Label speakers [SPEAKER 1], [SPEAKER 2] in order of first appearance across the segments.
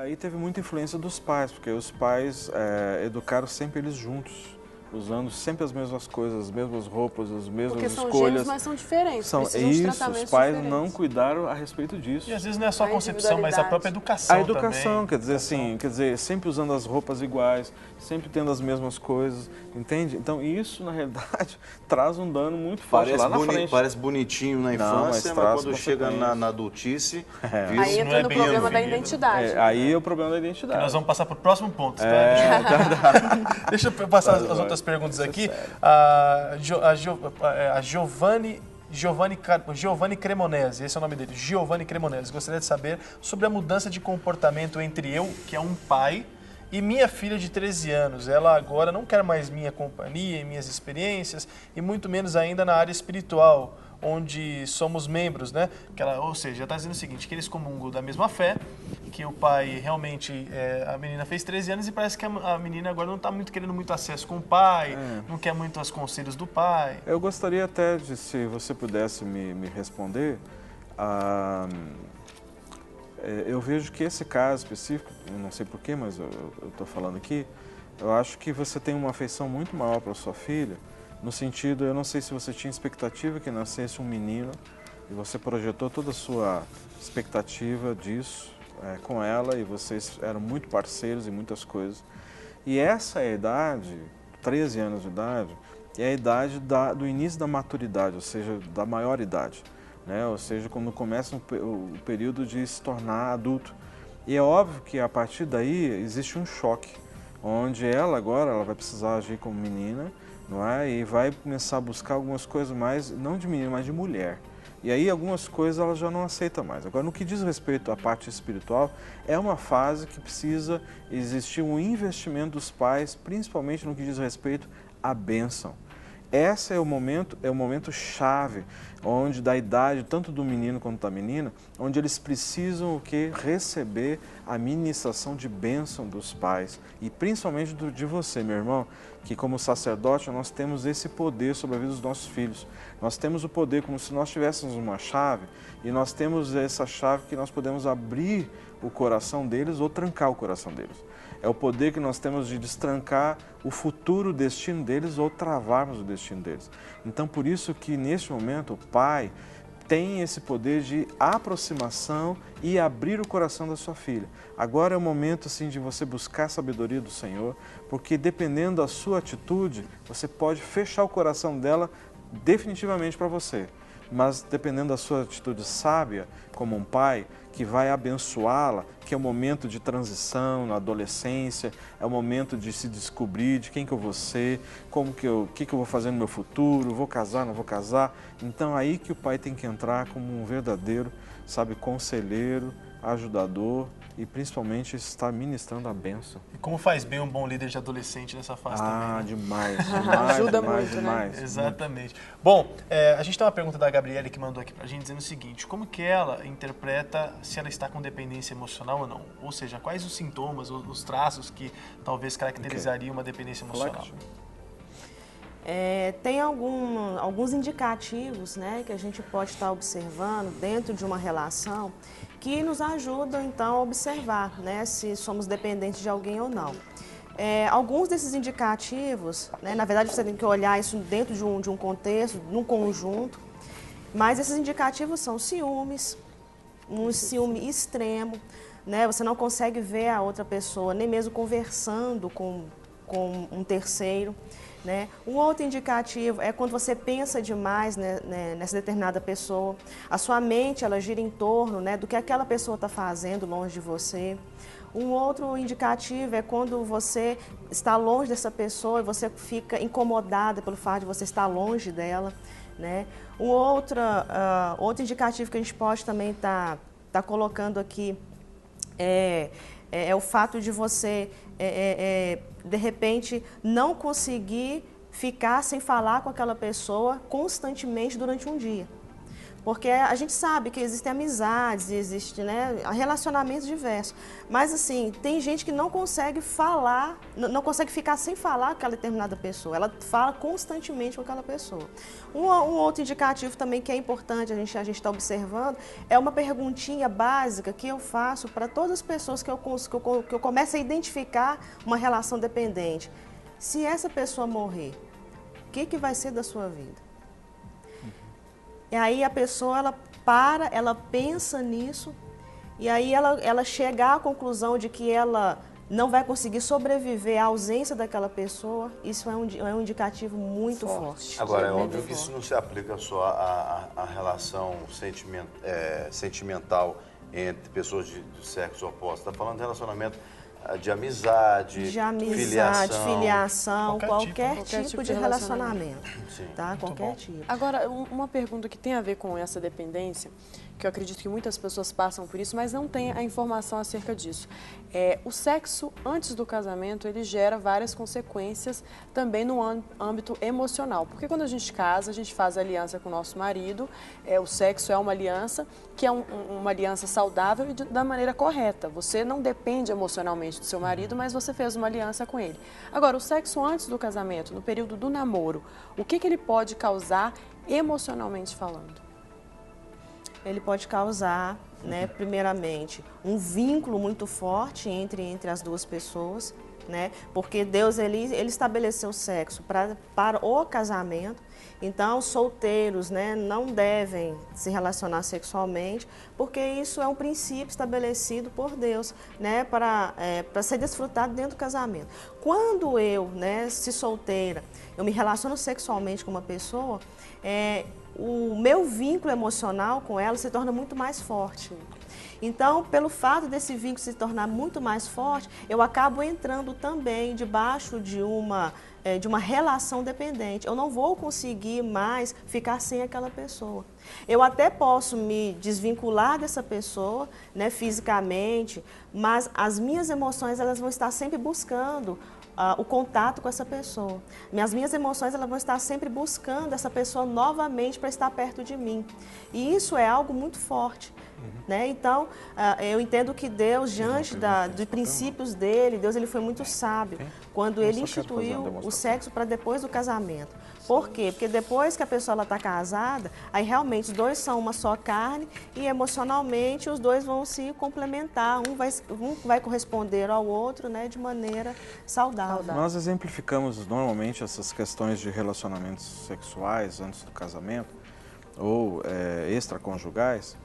[SPEAKER 1] Aí teve muita influência dos pais, porque os pais educaram sempre eles juntos, usando sempre as mesmas coisas, as mesmas roupas, as mesmas
[SPEAKER 2] Porque são
[SPEAKER 1] escolhas.
[SPEAKER 2] gêmeos, mas são diferentes,
[SPEAKER 1] São
[SPEAKER 2] precisam de
[SPEAKER 1] isso,
[SPEAKER 2] tratamentos
[SPEAKER 1] os pais
[SPEAKER 2] diferentes.
[SPEAKER 1] não cuidaram a respeito disso.
[SPEAKER 3] E às vezes não é só a
[SPEAKER 2] A
[SPEAKER 3] concepção, mas a própria educação
[SPEAKER 1] A educação,
[SPEAKER 3] também.
[SPEAKER 1] quer dizer assim, sempre usando as roupas iguais, sempre tendo as mesmas coisas, entende? Então isso, na realidade, traz um dano muito forte lá na frente.
[SPEAKER 4] Parece bonitinho na
[SPEAKER 1] Não,
[SPEAKER 4] infância,
[SPEAKER 1] mas traz
[SPEAKER 4] quando chega
[SPEAKER 1] consequências.
[SPEAKER 4] na adultice, vira
[SPEAKER 2] Aí
[SPEAKER 3] não
[SPEAKER 2] entra
[SPEAKER 3] é
[SPEAKER 2] no
[SPEAKER 3] bem
[SPEAKER 2] problema da
[SPEAKER 3] definido.
[SPEAKER 2] identidade.
[SPEAKER 1] Aí é o problema da
[SPEAKER 3] Que
[SPEAKER 1] identidade.
[SPEAKER 3] nós vamos passar para o próximo ponto. Tá? Deixa eu passar as outras perguntas aqui. A Giovanni Cremonese, esse é o nome dele, Giovanni Cremonese. Gostaria de saber sobre a mudança de comportamento entre eu, que é um pai, e minha filha de 13 anos. Ela agora não quer mais minha companhia e minhas experiências, e muito menos ainda na área espiritual, onde somos membros, né? Ou seja, está dizendo o seguinte, que eles comungam da mesma fé, que o pai realmente, a menina fez 13 anos e parece que a menina agora não está querendo muito acesso com o pai, não quer muito os conselhos do pai.
[SPEAKER 1] Eu gostaria até de, se você pudesse me responder, eu vejo que esse caso específico, eu não sei porquê, mas eu estou falando aqui, eu acho que você tem uma afeição muito maior para sua filha, no sentido, eu não sei se você tinha expectativa que nascesse um menino e você projetou toda a sua expectativa disso com ela e vocês eram muito parceiros em muitas coisas. E essa é a idade, 13 anos de idade, é a idade do início da maturidade, ou seja, da maioridade, né? Ou seja, quando começa o período de se tornar adulto. E é óbvio que a partir daí existe um choque, onde ela vai precisar agir como menina, não é? E vai começar a buscar algumas coisas mais, não de menina, mas de mulher. E aí algumas coisas ela já não aceita mais. Agora, no que diz respeito à parte espiritual, é uma fase que precisa existir um investimento dos pais, principalmente no que diz respeito à bênção. Esse é o momento chave, onde da idade, tanto do menino quanto da menina, onde eles precisam receber a ministração de bênção dos pais. E principalmente de você, meu irmão, que como sacerdote nós temos esse poder sobre a vida dos nossos filhos. Nós temos o poder como se nós tivéssemos uma chave, e nós temos essa chave que nós podemos abrir o coração deles ou trancar o coração deles. É o poder que nós temos de destrancar o futuro destino deles ou travarmos o destino deles. Então, por isso que, neste momento, o pai tem esse poder de aproximação e abrir o coração da sua filha. Agora é o momento, assim, de você buscar a sabedoria do Senhor, porque, dependendo da sua atitude, você pode fechar o coração dela definitivamente para você. Mas, dependendo da sua atitude sábia, como um pai, que vai abençoá-la, que é o momento de transição na adolescência, é o momento de se descobrir de quem que eu vou ser, o que eu vou fazer no meu futuro, vou casar, não vou casar. Então, aí que o pai tem que entrar como um verdadeiro, conselheiro, ajudador e principalmente estar ministrando a bênção.
[SPEAKER 3] E como faz bem um bom líder de adolescente nessa fase também, né?
[SPEAKER 1] Demais,
[SPEAKER 2] Ajuda
[SPEAKER 1] demais,
[SPEAKER 2] muito,
[SPEAKER 1] demais.
[SPEAKER 2] né?
[SPEAKER 3] Exatamente. Bom, a gente tem uma pergunta da Gabriele que mandou aqui pra gente dizendo o seguinte: como que ela interpreta se ela está com dependência emocional ou não? Ou seja, quais os sintomas, os traços que talvez caracterizariam uma dependência emocional?
[SPEAKER 5] Tem alguns indicativos, né, que a gente pode estar observando dentro de uma relação que nos ajudam, então, a observar, né, se somos dependentes de alguém ou não. Alguns desses indicativos, né, na verdade, você tem que olhar isso dentro de um contexto, num conjunto, mas esses indicativos são ciúmes, um ciúme extremo, né, você não consegue ver a outra pessoa, nem mesmo conversando com um terceiro. Né? Um outro indicativo é quando você pensa demais, né, nessa determinada pessoa, a sua mente ela gira em torno, né, do que aquela pessoa está fazendo longe de você. Um outro indicativo é quando você está longe dessa pessoa e você fica incomodada pelo fato de você estar longe dela. Né? Outro indicativo que a gente pode também estar colocando aqui é o fato de você, de repente, não conseguir ficar sem falar com aquela pessoa constantemente durante um dia. Porque a gente sabe que existem amizades, existe, né, relacionamentos diversos. Mas, assim, tem gente que não consegue falar, não consegue ficar sem falar com aquela determinada pessoa. Ela fala constantemente com aquela pessoa. Um outro indicativo também que é importante a gente está observando é uma perguntinha básica que eu faço para todas as pessoas que eu começo a identificar uma relação dependente. Se essa pessoa morrer, o que vai ser da sua vida? E aí a pessoa, ela pensa nisso, e aí ela chega à conclusão de que ela não vai conseguir sobreviver à ausência daquela pessoa. Isso é um indicativo muito forte.
[SPEAKER 4] Agora, é óbvio que isso não se aplica só à relação sentimental entre pessoas do sexo oposto. Está falando de relacionamento de amizade,
[SPEAKER 5] filiação, qualquer tipo de relacionamento.
[SPEAKER 4] Sim.
[SPEAKER 5] Tá? Qualquer tipo.
[SPEAKER 2] Agora, uma pergunta que tem a ver com essa dependência, que eu acredito que muitas pessoas passam por isso, mas não tem a informação acerca disso. O sexo antes do casamento, ele gera várias consequências também no âmbito emocional. Porque quando a gente casa, a gente faz aliança com o nosso marido, o sexo é uma aliança, que é uma aliança saudável e da maneira correta. Você não depende emocionalmente do seu marido, mas você fez uma aliança com ele. Agora, o sexo antes do casamento, no período do namoro, o que ele pode causar emocionalmente falando?
[SPEAKER 5] Ele pode causar, né, primeiramente, um vínculo muito forte entre as duas pessoas, né, porque Deus ele estabeleceu o sexo para o casamento. Então, solteiros, né, não devem se relacionar sexualmente, porque isso é um princípio estabelecido por Deus, né, para ser desfrutado dentro do casamento. Quando eu, né, se solteira, eu me relaciono sexualmente com uma pessoa, o meu vínculo emocional com ela se torna muito mais forte. Então, pelo fato desse vínculo se tornar muito mais forte, eu acabo entrando também debaixo de uma relação dependente. Eu não vou conseguir mais ficar sem aquela pessoa. Eu até posso me desvincular dessa pessoa, né, fisicamente, mas as minhas emoções elas vão estar sempre buscando o contato com essa pessoa. As minhas emoções elas vão estar sempre buscando essa pessoa novamente para estar perto de mim. E isso é algo muito forte. Né? Então, eu entendo que Deus, diante dos princípios dele, Deus ele foi muito sábio quando ele instituiu o sexo para depois do casamento. Por quê? Porque depois que a pessoa está casada, aí realmente os dois são uma só carne e emocionalmente os dois vão se complementar, um vai corresponder ao outro, né, de maneira saudável.
[SPEAKER 1] Nós exemplificamos normalmente essas questões de relacionamentos sexuais antes do casamento ou extraconjugais,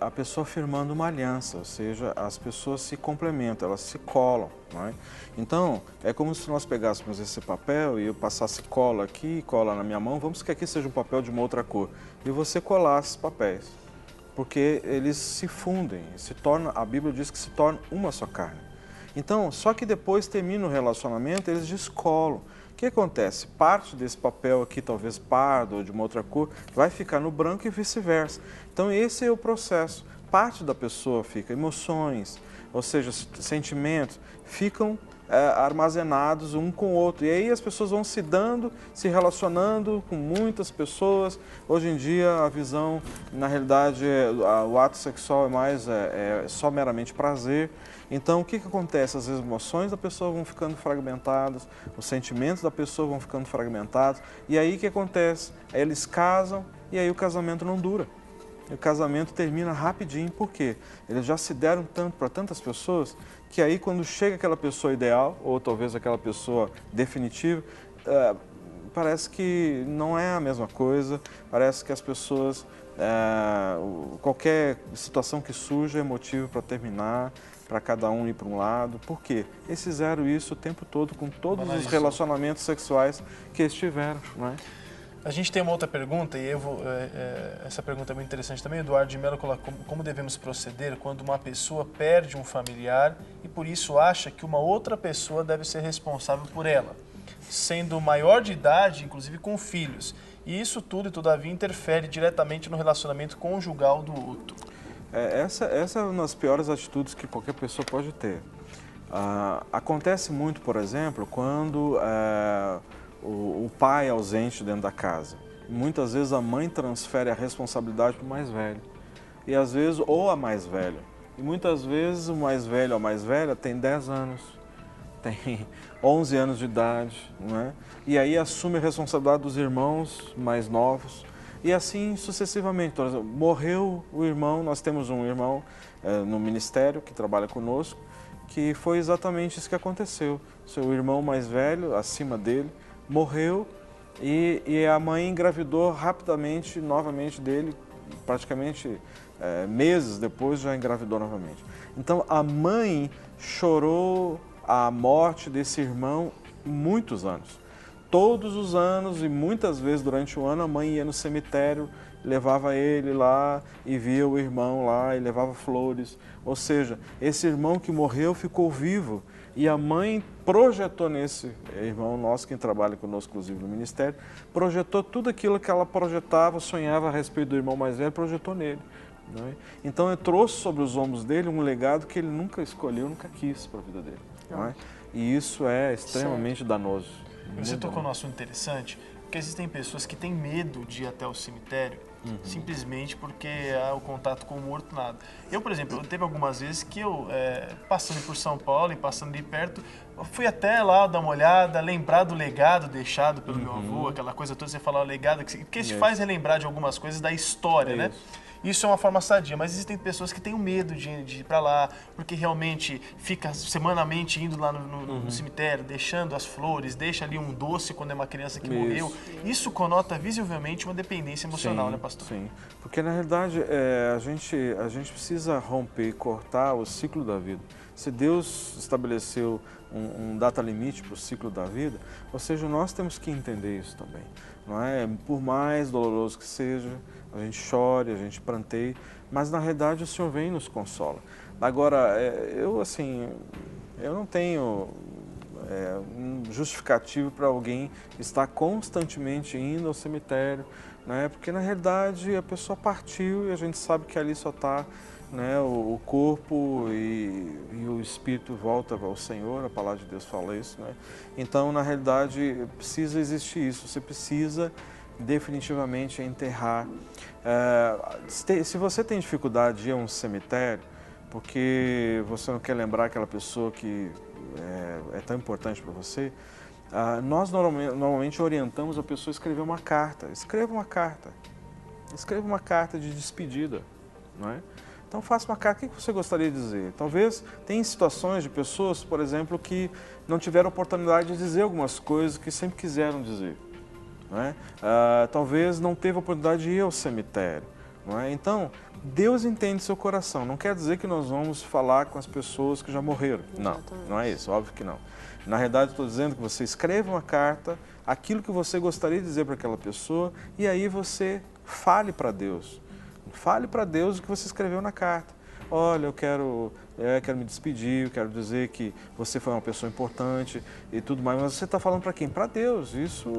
[SPEAKER 1] a pessoa firmando uma aliança, ou seja, as pessoas se complementam, elas se colam, não é? Então, é como se nós pegássemos esse papel e eu passasse cola aqui e cola na minha mão, vamos que aqui seja um papel de uma outra cor, e você colar esses papéis, porque eles se fundem, a Bíblia diz que se tornam uma só carne. Então, só que depois termina o relacionamento, eles descolam. O que acontece? Parte desse papel aqui, talvez pardo ou de uma outra cor, vai ficar no branco e vice-versa. Então esse é o processo. Parte da pessoa fica, emoções, ou seja, sentimentos, ficam armazenados um com o outro. E aí as pessoas vão se dando, se relacionando com muitas pessoas. Hoje em dia a visão, na realidade, o ato sexual é só meramente prazer. Então, o que acontece? As emoções da pessoa vão ficando fragmentadas, os sentimentos da pessoa vão ficando fragmentados, e aí o que acontece? Eles casam e aí o casamento não dura. E o casamento termina rapidinho, por quê? Eles já se deram tanto para tantas pessoas, que aí quando chega aquela pessoa ideal, ou talvez aquela pessoa definitiva, parece que não é a mesma coisa, parece que as pessoas, qualquer situação que surja é motivo para terminar, para cada um ir para um lado. Por quê? Eles fizeram isso o tempo todo com todos os relacionamentos sexuais que eles tiveram, não é?
[SPEAKER 3] A gente tem uma outra pergunta, e essa pergunta é muito interessante também. Eduardo de Mello coloca como devemos proceder quando uma pessoa perde um familiar e por isso acha que uma outra pessoa deve ser responsável por ela, sendo maior de idade, inclusive com filhos. E isso tudo, todavia, interfere diretamente no relacionamento conjugal do outro.
[SPEAKER 1] Essa é uma das piores atitudes que qualquer pessoa pode ter. Acontece muito, por exemplo, quando o pai é ausente dentro da casa. Muitas vezes a mãe transfere a responsabilidade para o mais velho. E às vezes, ou a mais velha. E muitas vezes o mais velho ou a mais velha tem 10 anos, tem 11 anos de idade, não é? E aí assume a responsabilidade dos irmãos mais novos. E assim sucessivamente. Por exemplo, morreu o irmão, nós temos um irmão no ministério que trabalha conosco, que foi exatamente isso que aconteceu. Seu irmão mais velho, acima dele, morreu e a mãe engravidou rapidamente, novamente dele, praticamente meses depois já engravidou novamente. Então a mãe chorou a morte desse irmão muitos anos. Todos os anos e muitas vezes durante o ano a mãe ia no cemitério, levava ele lá e via o irmão lá e levava flores. Ou seja, esse irmão que morreu ficou vivo e a mãe projetou nesse irmão nosso, quem trabalha conosco inclusive no ministério, projetou tudo aquilo que ela projetava, sonhava a respeito do irmão mais velho, projetou nele. Não é? Então ele trouxe sobre os ombros dele um legado que ele nunca escolheu, nunca quis para a vida dele. Não é? E isso é extremamente danoso.
[SPEAKER 3] Você tocou num assunto interessante, porque existem pessoas que têm medo de ir até o cemitério simplesmente porque há o contato com o morto, nada. Eu, por exemplo, teve algumas vezes que eu, passando por São Paulo e passando ali perto, fui até lá dar uma olhada, lembrar do legado deixado pelo meu avô, aquela coisa toda, você falar o legado, porque isso te faz relembrar de algumas coisas da história, né? Isso é uma forma sadia, mas existem pessoas que têm medo de ir para lá, porque realmente fica semanalmente indo lá no cemitério, deixando as flores, deixa ali um doce quando é uma criança que morreu. Isso conota visivelmente uma dependência emocional, né, pastor?
[SPEAKER 1] Sim, porque na realidade a gente precisa romper, cortar o ciclo da vida. Se Deus estabeleceu um data limite para o ciclo da vida, ou seja, nós temos que entender isso também. Não é? Por mais doloroso que seja, a gente chore, a gente pranteie, mas na realidade o Senhor vem e nos consola. Agora, eu não tenho um justificativo para alguém estar constantemente indo ao cemitério, né? Porque na realidade a pessoa partiu e a gente sabe que ali só está, né, o corpo e o espírito volta ao Senhor, a palavra de Deus fala isso, né? Então, na realidade, precisa existir isso, você precisa definitivamente enterrar. Se você tem dificuldade de ir a um cemitério, porque você não quer lembrar aquela pessoa que é tão importante para você, nós normalmente orientamos a pessoa a escrever uma carta. Escreva uma carta. Escreva uma carta de despedida, não é? Então faça uma carta. O que você gostaria de dizer? Talvez tem situações de pessoas, por exemplo, que não tiveram oportunidade de dizer algumas coisas que sempre quiseram dizer. Não é? Talvez não teve oportunidade de ir ao cemitério. Não é? Então, Deus entende seu coração. Não quer dizer que nós vamos falar com as pessoas que já morreram. Não, não é isso, óbvio que não. Na realidade, estou dizendo que você escreva uma carta, aquilo que você gostaria de dizer para aquela pessoa, e aí você fale para Deus. Fale para Deus o que você escreveu na carta. Olha, eu quero me despedir, eu quero dizer que você foi uma pessoa importante e tudo mais, mas você está falando para quem? Para Deus. Isso,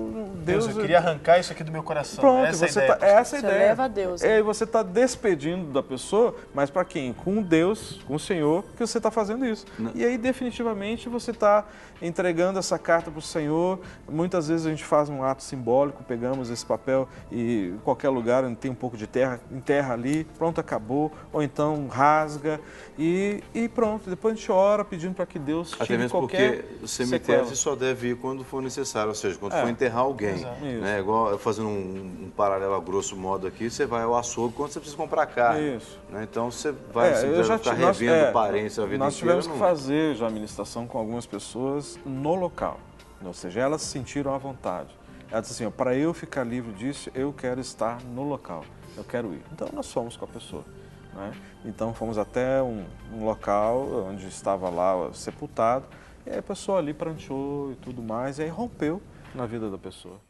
[SPEAKER 3] Deus, eu queria arrancar isso aqui do meu coração.
[SPEAKER 1] Pronto,
[SPEAKER 3] essa
[SPEAKER 1] você
[SPEAKER 3] ideia.
[SPEAKER 1] Essa é a
[SPEAKER 2] Você
[SPEAKER 1] ideia.
[SPEAKER 2] leva a Deus. Né?
[SPEAKER 1] E você está despedindo da pessoa, mas para quem? Com Deus, com o Senhor, que você está fazendo isso. Não. E aí, definitivamente, você está entregando essa carta para o Senhor. Muitas vezes a gente faz um ato simbólico, pegamos esse papel e em qualquer lugar onde tem um pouco de terra, enterra ali, pronto, acabou. Ou então rasga e pronto. Depois a gente ora pedindo para que Deus tire
[SPEAKER 4] até mesmo
[SPEAKER 1] qualquer
[SPEAKER 4] porque o cemitério você só deve ir quando for necessário, ou seja, quando for enterrar alguém. Né? Igual fazendo um paralelo a grosso modo aqui, você vai ao açougue quando você precisa comprar carne. Isso. Né? Então você vai estar revendo parentes a vida inteira.
[SPEAKER 1] Nós tivemos que fazer já a ministração com algumas pessoas no local. Ou seja, elas se sentiram à vontade. Ela disse assim, para eu ficar livre disso, eu quero estar no local, eu quero ir. Então nós fomos com a pessoa. Né? Então fomos até um local onde estava lá sepultado, e aí a pessoa ali pranteou e tudo mais, e aí rompeu na vida da pessoa.